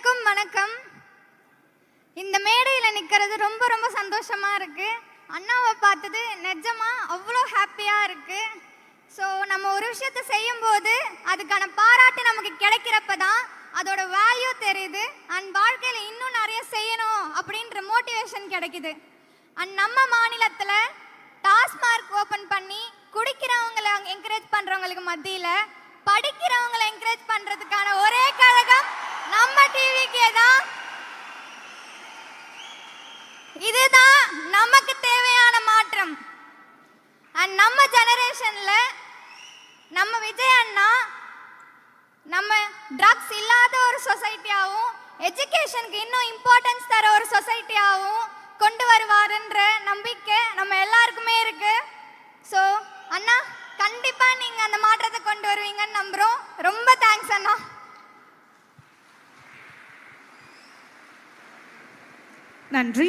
அனைவருக்கும் வணக்கம். இந்த மேடையில் நிற்கிறது ரொம்ப ரொம்ப சந்தோஷமா இருக்கு. அண்ணாவை பார்த்தது நிஜமா அவ்வளோ ஹாப்பியா இருக்கு. ஸோ நம்ம ஒரு விஷயத்தை செய்யும்போது அதுக்கான பாராட்டு நமக்கு கிடைக்கிறப்ப தான் அதோட வேல்யூ தெரியுது. அண்ட் வாழ்க்கையில் இன்னும் நிறைய செய்யணும் அப்படின்ற மோட்டிவேஷன் கிடைக்குது. அண்ட் நம்ம மாநிலத்தில் டாஸ்மார்க் ஓப்பன் பண்ணி குடிக்கிறவங்களை என்கரேஜ் பண்ணுறவங்களுக்கு மத்தியில் படிக்கிறவங்களை என்கரேஜ் பண்ணுறதுக்கான ஒரே கழகம் நம்ம டிவிக்கே தான். இதுதான் நமக்கு தேவையான மாற்றம். அண்ட் நம்ம ஜெனரேஷன்ல நம்ம விஜய் அண்ணா நம்ம ட்ரக்ஸ் இல்லாத ஒரு சொசைட்டியாகவும் எஜுகேஷனுக்கு இன்னும் இம்பார்ட்டன்ஸ் தர ஒரு சொசைட்டியாகவும் கொண்டு வருவாருன்ற நம்பிக்கை நம்ம எல்லாருக்குமே இருக்கு. ஸோ அண்ணா கண்டிப்பா நீங்க அந்த மாற்றத்தை கொண்டு வருவீங்கன்னு நம்புறோம். ரொம்ப தேங்க்ஸ் அண்ணா. நன்றி.